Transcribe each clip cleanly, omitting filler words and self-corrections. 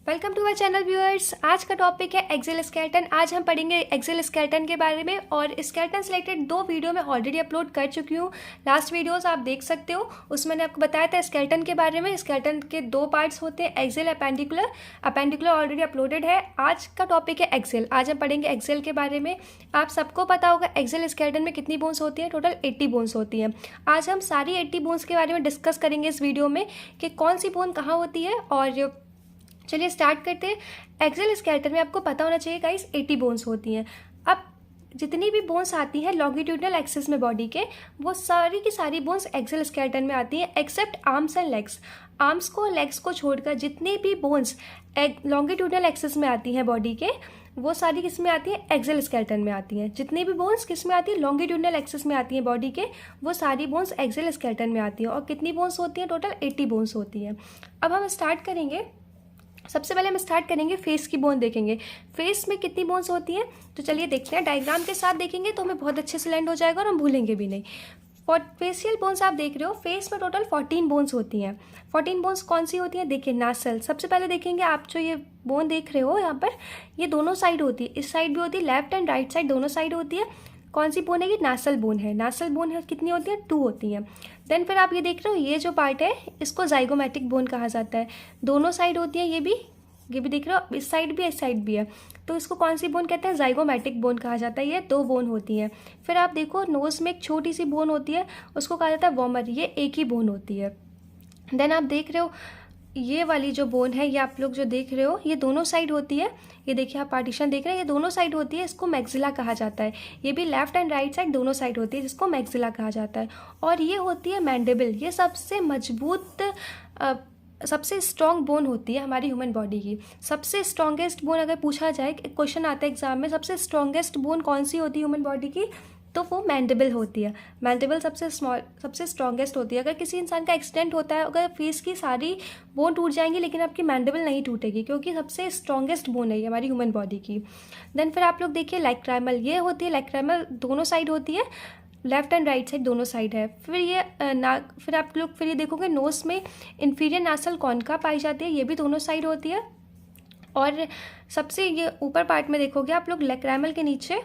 Welcome to our channel viewers. आज का topic है एक्सेल स्केलेटन। आज हम पढ़ेंगे एक्सेल स्केलेटन के बारे में और स्केलेटन से रिलेटेड 2 वीडियो मैं ऑलरेडी अपलोड कर चुकी हूँ। लास्ट वीडियोस आप देख सकते हो, उसमें मैंने आपको बताया था स्केलेटन के बारे में। स्केलेटन के 2 पार्ट्स होते हैं, axial, appendicular. Appendicular already uploaded है। आज का टॉपिक है एक्सेल। आज हम पढ़ेंगे एक्सेल के बारे में। आप सबको पता होगा एक्सेल स्केलेटन में कितनी बोन्स होती है, टोटल 80 बोन्स होती हैं। आज हम सारी 80 बोन्स के बारे में डिस्कस करेंगे इस वीडियो में कि कौन सी बोन कहाँ होती है। और चलिए स्टार्ट करते हैं। एक्सेल स्केलेटन में आपको पता होना चाहिए गाइस 80 बोन्स होती हैं। अब जितनी भी बोन्स आती हैं लॉन्गिट्यूडनल एक्सिस में बॉडी के, वो सारी की सारी बोन्स एक्सेल स्केलेटन में आती हैं except arms and legs. Arms को लेग्स को छोड़कर जितनी भी बोन्स लॉन्गिट्यूडनल एक्सिस में आती हैं बॉडी के, वो सारी किस में आती हैं, एक्सेल स्केलेटन में आती हैं। जितनी भी बोन्स किस में आती है, लॉन्गिट्यूडनल एक्सिस में आती हैं बॉडी के, वो सारी बोन्स एक्सेल स्केलेटन में आती हैं। और कितनी बोन्स होती हैं, टोटल 80 बोन्स होती हैं। अब हम स्टार्ट करेंगे। सबसे पहले हम स्टार्ट करेंगे फेस की बोन देखेंगे। फेस में कितनी बोन्स होती हैं, तो चलिए देखते हैं। डायग्राम के साथ देखेंगे तो हमें बहुत अच्छे से लैंड हो जाएगा और हम भूलेंगे भी नहीं। फेशियल बोन्स आप देख रहे हो, फेस में टोटल 14 बोन्स होती हैं। 14 बोन्स कौन सी होती हैं, देखिए नासल। सबसे पहले देखेंगे आप जो ये बोन देख रहे हो यहाँ पर, ये दोनों साइड होती है। इस साइड भी होती है, लेफ्ट एंड राइट साइड दोनों साइड होती है। कौन सी बोन है, ये नासल बोन है। नासल बोन है कितनी होती है, 2 होती हैं। देन फिर आप ये देख रहे हो, ये जो पार्ट है इसको जाइगोमैटिक बोन कहा जाता है। दोनों साइड होती है, ये भी देख रहे हो, इस साइड भी इस साइड भी है। तो इसको कौन सी बोन कहते हैं, जाइगोमैटिक बोन कहा जाता है। ये 2 बोन होती हैं। फिर आप देखो नोज में एक छोटी सी बोन होती है, उसको कहा जाता है वॉमर। ये एक ही बोन होती है। देन आप देख रहे हो ये वाली जो बोन है, ये आप लोग जो देख रहे हो, ये दोनों साइड होती है। ये देखिए आप पार्टीशन देख रहे हैं, ये दोनों साइड होती है। इसको मैक्सिला कहा जाता है। ये भी लेफ्ट एंड राइट साइड दोनों साइड होती है, जिसको मैक्सिला कहा जाता है। और ये होती है मैंडिबल। ये सबसे मजबूत सबसे स्ट्रॉन्ग बोन होती है हमारी ह्यूमन बॉडी की। सबसे स्ट्रॉन्गेस्ट बोन अगर पूछा जाए, क्वेश्चन आता है एग्जाम में, सबसे स्ट्रॉन्गेस्ट बोन कौन सी होती है ह्यूमन बॉडी की, तो वो मैंडिबल होती है। मैंडिबल सबसे स्ट्रॉन्गेस्ट होती है। अगर किसी इंसान का एक्सीडेंट होता है, अगर फेस की सारी बोन टूट जाएंगी लेकिन आपकी मैंडिबल नहीं टूटेगी, क्योंकि सबसे स्ट्रॉन्गेस्ट बोन है ये हमारी ह्यूमन बॉडी की। देन फिर आप लोग देखिए लैक्राइमल। ये होती है लैक्राइमल, दोनों साइड होती है, लेफ्ट एंड राइट साइड दोनों साइड है। फिर ये फिर आप लोग फिर ये देखोगे नोज में इन्फीरियर नासल कॉन्का पाई जाती है, ये भी दोनों साइड होती है। और सबसे ये ऊपर पार्ट में देखोगे आप लोग लैक्राइमल के नीचे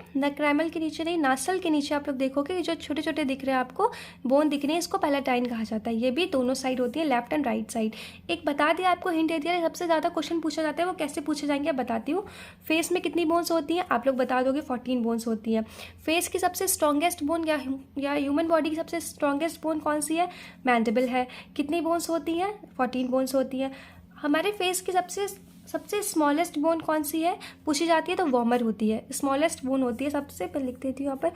नहीं, नासल के नीचे आप लोग देखोगे ये जो छोटे छोटे दिख रहे हैं आपको बोन दिख रही है, इसको पैलेटाइन कहा जाता है। ये भी दोनों साइड होती है, लेफ्ट एंड राइट साइड। एक बता दिया आपको, हिंट दे दिया। सबसे ज़्यादा क्वेश्चन पूछा जाता है, वो कैसे पूछे जाएंगे बताती हूँ। फेस में कितनी बोन्स होती हैं, आप लोग बता दोगे 14 बोन्स होती हैं। फेस की सबसे स्ट्रॉन्गेस्ट बोन या ह्यूमन बॉडी की सबसे स्ट्रॉन्गेस्ट बोन कौन सी है, मैंडिबल है। कितनी बोन्स होती हैं, 14 बोन्स होती हैं। हमारे फेस की सबसे स्मॉलेस्ट बोन कौन सी है पूछी जाती है, तो वॉमर होती है। स्मॉलेस्ट बोन होती है, सबसे पहले लिख देती हूँ यहाँ पर।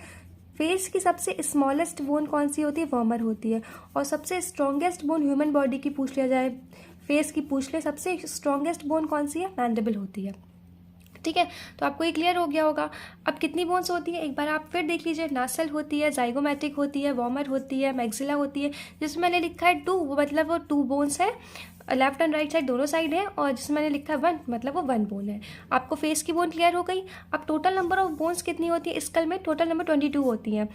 फेस की सबसे स्मॉलेस्ट बोन कौन सी होती है, वॉमर होती है। और सबसे स्ट्रॉन्गेस्ट बोन ह्यूमन बॉडी की पूछ लिया जाए, फेस की पूछ ले, सबसे स्ट्रॉन्गेस्ट बोन कौन सी है, मैंडिबल होती है। ठीक है, तो आपको ये क्लियर हो गया होगा। अब कितनी बोन्स होती है एक बार आप फिर देख लीजिए। नासल होती है, जाइगोमैटिक होती है, वॉमर होती है, मैक्सिला होती है। जिसमें मैंने लिखा है 2, वो मतलब वो 2 बोन्स है, लेफ्ट एंड राइट साइड दोनों साइड है। और जिसमें मैंने लिखा है 1, मतलब वो 1 बोन है। आपको फेस की बोन क्लियर हो गई। अब टोटल नंबर ऑफ बोन्स कितनी होती है, स्कल में टोटल नंबर 22 होती हैं।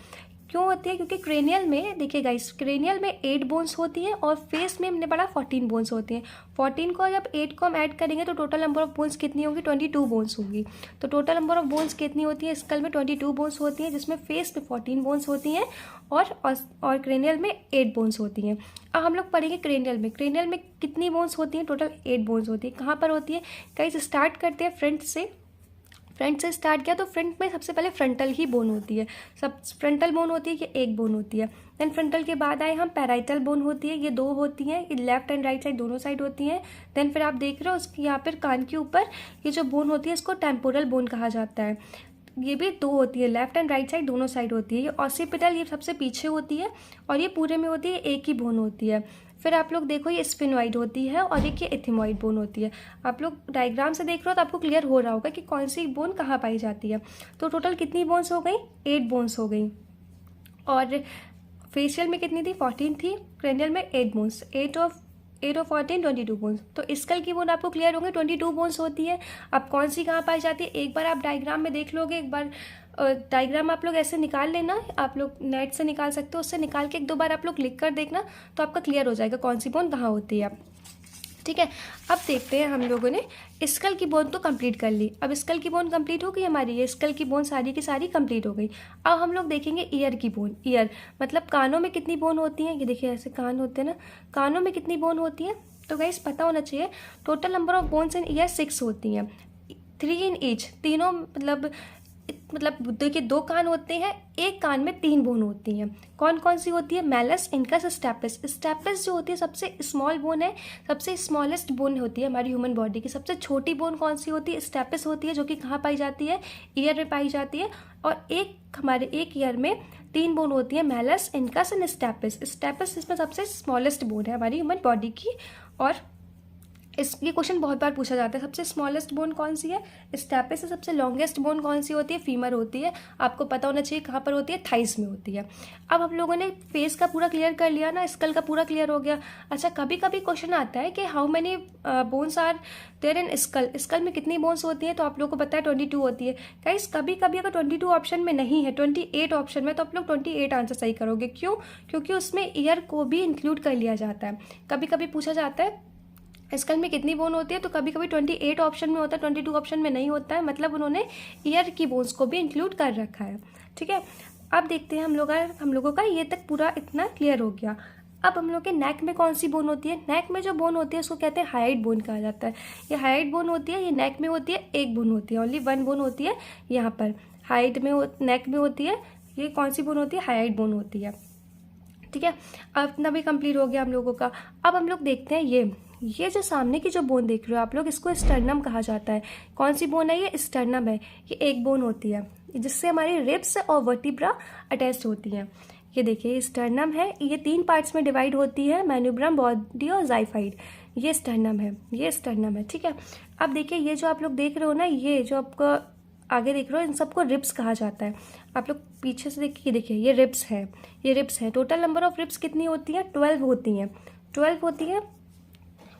क्यों होती है, क्योंकि क्रेनियल में देखिए गाइस, क्रेनियल में 8 बोन्स होती हैं और फेस में हमने पढ़ा 14 बोन्स होती हैं। 14 को जब 8 को हम ऐड करेंगे तो टोटल नंबर ऑफ बोन्स कितनी होंगी, 22 बोन्स होंगी। तो टोटल नंबर ऑफ बोन्स कितनी होती है, स्कल में 22 बोन्स होती हैं, जिसमें फेस में 14 बोन्स होती हैं और क्रेनियल में 8 बोन्स होती हैं। अब हम लोग पढ़ेंगे क्रेनियल में। क्रेनियल में कितनी बोन्स होती हैं, टोटल 8 बोन्स होती है। कहाँ पर होती है गाइस, स्टार्ट करते हैं फ्रंट से स्टार्ट किया तो फ्रंट में सबसे पहले फ्रंटल ही बोन होती है। सब फ्रंटल बोन होती है, ये एक बोन होती है। देन फ्रंटल के बाद आए हम पैराइटल बोन होती है, ये 2 होती हैं, ये लेफ्ट एंड राइट साइड दोनों साइड होती हैं। देन फिर आप देख रहे हो उसकी यहाँ पर कान के ऊपर ये जो बोन होती है, इसको टेम्पोरल बोन कहा जाता है। ये भी 2 होती है, लेफ्ट एंड राइट साइड दोनों साइड होती है। ये ऑसिपिटल, ये सबसे पीछे होती है और ये पूरे में होती है, एक ही बोन होती है। फिर आप लोग देखो ये स्फिनोइड होती है और एक ये एथिमोइड बोन होती है। आप लोग डायग्राम से देख रहे हो तो आपको क्लियर हो रहा होगा कि कौन सी बोन कहाँ पाई जाती है। तो टोटल कितनी बोन्स हो गई, 8 बोन्स हो गई। और फेशियल में कितनी थी, 14 थी। क्रेनियल में 8 बोन्स, 8 और 14 22 बोन्स। तो स्कल की बोन आपको क्लियर होंगे 22 बोन्स होती है। अब कौन सी कहाँ पाई जाती है, एक बार आप डायग्राम में देख लोगे। एक बार डायग्राम आप लोग ऐसे निकाल लेना, आप लोग नेट से निकाल सकते हो, उससे निकाल के 1-2 बार आप लोग लिख कर देखना, तो आपका क्लियर हो जाएगा कौन सी बोन कहाँ होती है। ठीक है। अब देखते हैं, हम लोगों ने स्कल की बोन तो कंप्लीट कर ली। अब स्कल की बोन कंप्लीट हो गई हमारी, ये स्कल की बोन सारी की सारी कंप्लीट हो गई। अब हम लोग देखेंगे ईयर की बोन। ईयर मतलब कानों में कितनी बोन होती हैं, ये देखिए ऐसे कान होते हैं ना, कानों में कितनी बोन होती है, तो गाइस पता होना चाहिए। Total number of bones in year 6 होती हैं, 3 इन ईच, तीनों मतलब देखिए 2 कान होते हैं, एक कान में 3 बोन होती हैं। कौन कौन सी होती है? Malleus, incus, stapes. स्टेपिस जो होती है सबसे स्मॉल बोन है, सबसे स्मॉलेस्ट बोन होती है हमारी ह्यूमन बॉडी की। सबसे छोटी बोन कौन सी होती है? स्टेपिस होती है, जो कि कहाँ पाई जाती है? ईयर में पाई जाती है। और हमारे एक ईयर में 3 बोन होती है, malleus, incus and stapes. Stapes इसमें सबसे स्मॉलेस्ट बोन है हमारी ह्यूमन बॉडी की। और ये क्वेश्चन बहुत बार पूछा जाता है, सबसे स्मॉलेस्ट बोन कौन सी है? स्टेपिस है। सबसे लॉन्गेस्ट बोन कौन सी होती है? फीमर होती है। आपको पता होना चाहिए कहाँ पर होती है, थाइस में होती है। अब हम लोगों ने फेस का पूरा क्लियर कर लिया ना, स्कल का पूरा क्लियर हो गया। अच्छा, कभी कभी क्वेश्चन आता है कि how many bones are there in skull, skull में कितनी बोन्स होती हैं? तो आप लोग को पता है 22 होती है। गाइस कभी कभी अगर 22 ऑप्शन में नहीं है, 28 ऑप्शन में, तो आप लोग 28 आंसर सही करोगे। क्यों? क्योंकि उसमें ईयर को भी इंक्लूड कर लिया जाता है। कभी कभी पूछा जाता है स्कल में कितनी बोन होती है, तो कभी कभी 28 ऑप्शन में होता है, 22 ऑप्शन में नहीं होता है, मतलब उन्होंने ईयर की बोन्स को भी इंक्लूड कर रखा है। ठीक है, अब देखते हैं हम लोगों का ये तक पूरा इतना क्लियर हो गया। अब हम लोग के नेक में कौन सी बोन होती है? नेक में जो बोन होती है उसको कहते हैं हाइड बोन कहा जाता है। ये हाइड बोन होती है, ये नेक में होती है, एक बोन होती है, ओनली 1 बोन होती है यहाँ पर हाइड में, नेक में होती है। ये कौन सी बोन होती है? हाइड बोन होती है। ठीक है, अब इतना भी कंप्लीट हो गया हम लोगों का। अब हम लोग देखते हैं ये जो सामने की जो बोन देख रहे हो आप लोग, इसको स्टर्नम कहा जाता है। कौन सी बोन है? ये स्टर्नम है। ये एक बोन होती है जिससे हमारी रिब्स और वर्टिब्रा अटैच होती हैं। ये देखिए स्टर्नम है, ये 3 पार्ट्स में डिवाइड होती है, मैन्यूब्रम, बॉडी और जाइफाइड। ये स्टर्नम है, ये स्टर्नम है। ठीक है, अब देखिए ये जो आप लोग देख रहे हो ना, ये जो आपको आगे देख रहे हो, इन सबको रिब्स कहा जाता है। आप लोग पीछे से देखिए ये रिब्स है, ये रिब्स है। टोटल नंबर ऑफ रिब्स कितनी होती है? 12 होती हैं, 12 होती है।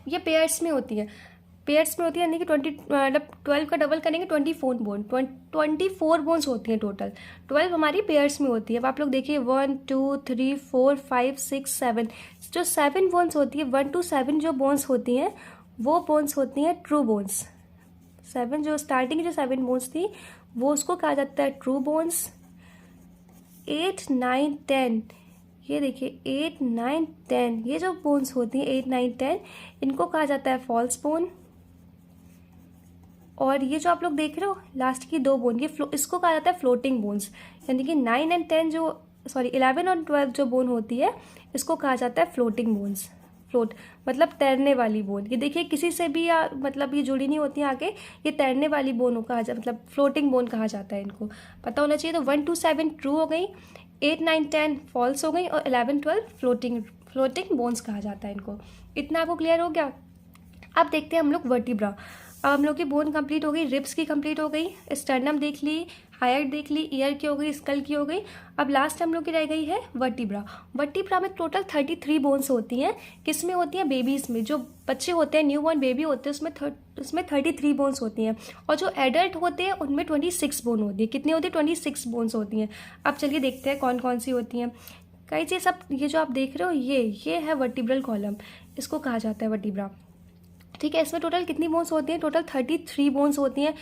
ये पेयर्स में होती है, पेयर्स में होती है, यानी कि 12 का डबल करेंगे 24 बोन, 24 बोन्स होती हैं टोटल। 12 हमारी पेयर्स में होती है। अब आप लोग देखिए 1 2 3 4 5 6 7, जो 7 बोन्स होती है, 1 to 7 जो बोन्स होती हैं वो बोन्स होती हैं ट्रू बोन्स। 7 जो स्टार्टिंग जो 7 बोन्स थी वो उसको कहा जाता है ट्रू बोन्स। 8 9 10, ये देखिए 8 9 10, ये जो बोन्स होती हैं 8 9 10, इनको कहा जाता है फॉल्स बोन। और ये जो आप लोग देख रहे हो लास्ट की 2 बोन, ये इसको कहा जाता है फ्लोटिंग बोन्स। यानी कि 9 और 10 जो 11 और 12 जो बोन होती है इसको कहा जाता है फ्लोटिंग बोन्स। फ्लोट मतलब तैरने वाली बोन। ये देखिए किसी से भी मतलब ये जुड़ी नहीं होती है आगे, ये तैरने वाली बोन कहा जाता, मतलब फ्लोटिंग बोन कहा जाता है, इनको पता होना चाहिए। तो 1 to 7 ट्रू हो गई, 8 9 10 फॉल्स हो गई, और 11 12 फ्लोटिंग बोन्स कहा जाता है इनको। इतना आपको क्लियर हो गया। अब देखते हैं हम लोग वर्टिब्रा। अब हम लोग की बोन कंप्लीट हो गई, रिब्स की कंप्लीट हो गई, स्टर्नम देख ली, हाइड देख ली, ईयर की हो गई, स्कल की हो गई। अब लास्ट हम लोग की रह गई है वर्टिब्रा। वर्टिब्रा में टोटल 33 बोन्स होती हैं। किस में होती हैं? बेबीज़ में, जो बच्चे होते हैं, न्यू बॉर्न बेबी होते हैं, उसमें 33 बोन्स होती हैं। और जो एडल्ट होते हैं उनमें 26 बोन होती है। कितनी होती है? 26 बोन्स होती हैं। अब चलिए देखते हैं कौन कौन सी होती हैं। कई चीज़ सब ये जो आप देख रहे हो ये है वर्टिब्रल कॉलम, इसको कहा जाता है वर्टिब्रा। ठीक है, इसमें टोटल कितनी बोन्स होती हैं? टोटल 33 बोन्स होती हैं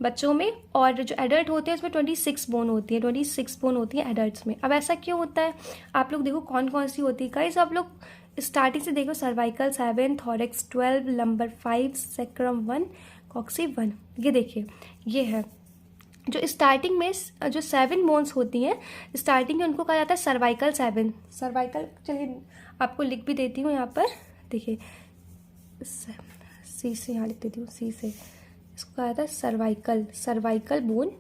बच्चों में, और जो एडल्ट होते हैं उसमें 26 बोन होती है, 26 बोन होती है एडल्ट्स में। अब ऐसा क्यों होता है? आप लोग देखो कौन कौन सी होती है। गाइस आप लोग स्टार्टिंग से देखो, सर्वाइकल 7, थॉरेक्स 12, लंबर 5, सेक्रम 1, कॉक्सी 1। ये देखिए ये है जो स्टार्टिंग में जो 7 बोन्स होती हैं स्टार्टिंग में, उनको कहा जाता है सर्वाइकल 7। सर्वाइकल, चलिए आपको लिख भी देती हूँ यहाँ पर, देखिए सी से यहाँ लिख देती हूँ, सी से, इसको कहा जाता है सर्वाइकल बोन।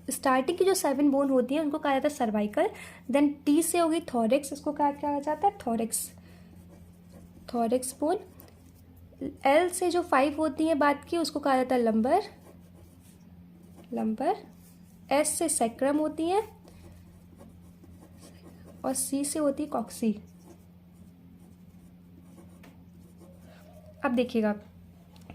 स्टार्टिंग की जो 7 बोन होती हैं उनको कहा जाता है सर्वाइकल। देन टी से होगी थॉरेक्स, इसको कहा जाता है थॉरेक्स बोन। एल से जो 5 होती हैं बात की, उसको कहा जाता है लंबर। एस से सेक्रम होती हैं, और सी से होती है कॉक्सी। अब देखिएगा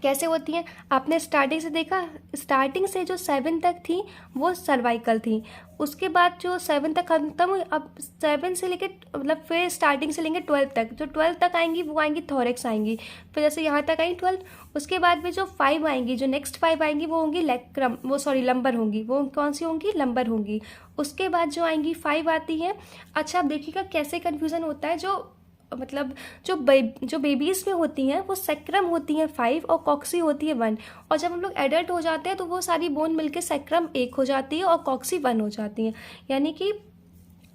कैसे होती हैं? आपने स्टार्टिंग से देखा, स्टार्टिंग से जो 7 तक थी वो सर्वाइकल थी, उसके बाद जो 7 तक खत्म हुई, अब 7 से लेके मतलब फिर स्टार्टिंग से लेंगे 12 तक, जो 12 तक आएंगी वो आएंगी थोरेक्स आएंगी, फिर जैसे यहाँ तक आई 12, उसके बाद में जो 5 आएंगी, जो नेक्स्ट 5 आएंगी वो होंगी लेक्रम, वो सॉरी लंबर होंगी, वो कौन सी होंगी? लंबर होंगी। उसके बाद जो आएंगी 5 आती हैं। अच्छा, आप देखिएगा कैसे कन्फ्यूज़न होता है, जो मतलब जो बेबीज़ में होती हैं वो सेक्रम होती हैं 5 और कॉक्सी होती है 1, और जब हम लोग एडल्ट हो जाते हैं तो वो सारी बोन मिलके सेक्रम 1 हो जाती है और कॉक्सी 1 हो जाती है। यानी कि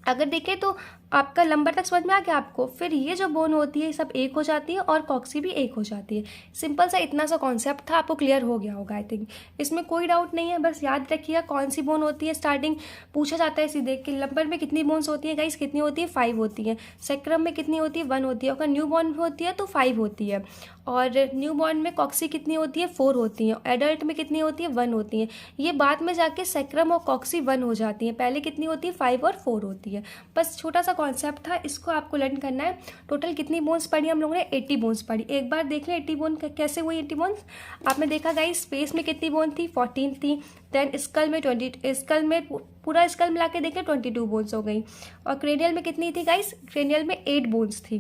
अगर देखें तो आपका लंबर तक समझ में आ गया आपको, फिर ये जो बोन होती है सब 1 हो जाती है और कॉक्सी भी 1 हो जाती है। सिंपल सा इतना सा कॉन्सेप्ट था, आपको क्लियर हो गया होगा आई थिंक, इसमें कोई डाउट नहीं है। बस याद रखिएगा कौन सी बोन होती है, स्टार्टिंग पूछा जाता है सीधे कि लंबर में कितनी बोन्स होती है गाइस, कितनी होती है? 5 होती है। सेक्रम में कितनी होती है? 1 होती है। अगर न्यू बॉर्न होती है तो 5 होती है, और न्यू बॉर्न में कॉक्सी कितनी होती है? 4 होती है। एडल्ट में कितनी होती है? 1 होती है। ये बाद में जाके सेक्रम और कॉक्सी 1 हो जाती है, पहले कितनी होती है? 5 और 4 होती है। बस छोटा सा कॉन्सेप्ट था, इसको आपको लर्न करना है। टोटल कितनी बोन्स पढ़ी हम लोगों ने? 80 बोन्स पढ़ी। एक बार देख लें 80 बोन कैसे हुई 80 बोन्स। आपने देखा गाइस स्पेस में कितनी बोन थी? 14 थी। देन स्कल में 20, स्कल में पूरा स्कल मिला के देखें 22 बोन्स हो गई। और क्रेनियल में कितनी थी गाइस? क्रेनियल में 8 बोन्स थी।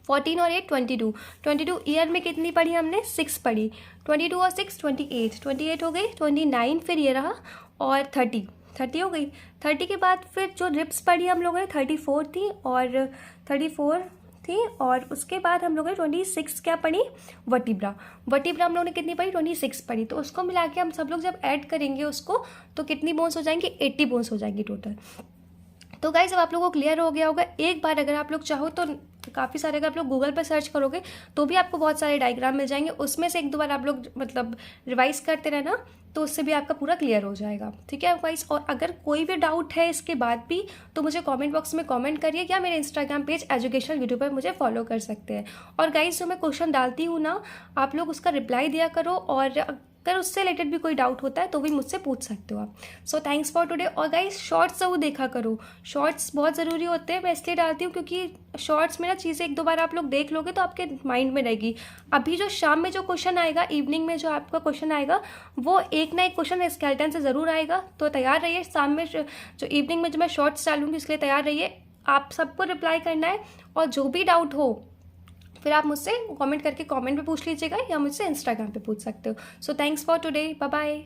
14 और 8 22। 22 ईयर में कितनी पढ़ी हमने? 6 पढ़ी। 22 और 6 28 हो गई। 29 फिर ये रहा, और 30 हो गई। 30 के बाद फिर जो रिप्स पढ़ी हम लोगों ने 34 थी, और 34 थी, और उसके बाद हम लोगों ने 26 क्या पढ़ी? वर्टिब्रा हम लोगों ने कितनी पढ़ी? 26 पढ़ी। तो उसको मिला के हम सब लोग जब ऐड करेंगे उसको तो कितनी बोन्स हो जाएंगी? 80 बोन्स हो जाएंगी टोटल। तो गाइस अब आप लोगों को क्लियर हो गया होगा। एक बार अगर आप लोग चाहो तो काफ़ी सारे, अगर आप लोग गूगल पर सर्च करोगे तो भी आपको बहुत सारे डायग्राम मिल जाएंगे, उसमें से 1-2 बार आप लोग मतलब रिवाइज करते रहना, तो उससे भी आपका पूरा क्लियर हो जाएगा। ठीक है गाइस, और अगर कोई भी डाउट है इसके बाद भी तो मुझे कमेंट बॉक्स में कमेंट करिए, या मेरे इंस्टाग्राम पेज एजुकेशनल वीडियो पर मुझे फॉलो कर सकते हैं। और गाइस जो मैं क्वेश्चन डालती हूँ ना, आप लोग उसका रिप्लाई दिया करो, और अगर उससे रिलेटेड भी कोई डाउट होता है तो भी मुझसे पूछ सकते हो आप। सो थैंक्स फॉर टुडे। और गाइस शॉर्ट्स ज़रूर देखा करो, शॉर्ट्स बहुत ज़रूरी होते हैं। मैं इसलिए डालती हूँ क्योंकि शॉर्ट्स में ना चीज़ें 1-2 बार आप लोग देख लोगे तो आपके माइंड में रहेगी। अभी जो शाम में जो क्वेश्चन आएगा, इवनिंग में जो आपका क्वेश्चन आएगा, वो एक ना एक क्वेश्चन स्केलेटन से ज़रूर आएगा, तो तैयार रहिए। शाम में जो इवनिंग में जो मैं शॉर्ट्स डालूंगी इसलिए तैयार रहिए। आप सबको रिप्लाई करना है, और जो भी डाउट हो फिर आप मुझसे कमेंट करके कमेंट पे पूछ लीजिएगा, या मुझसे इंस्टाग्राम पे पूछ सकते हो। So thanks for today, bye bye.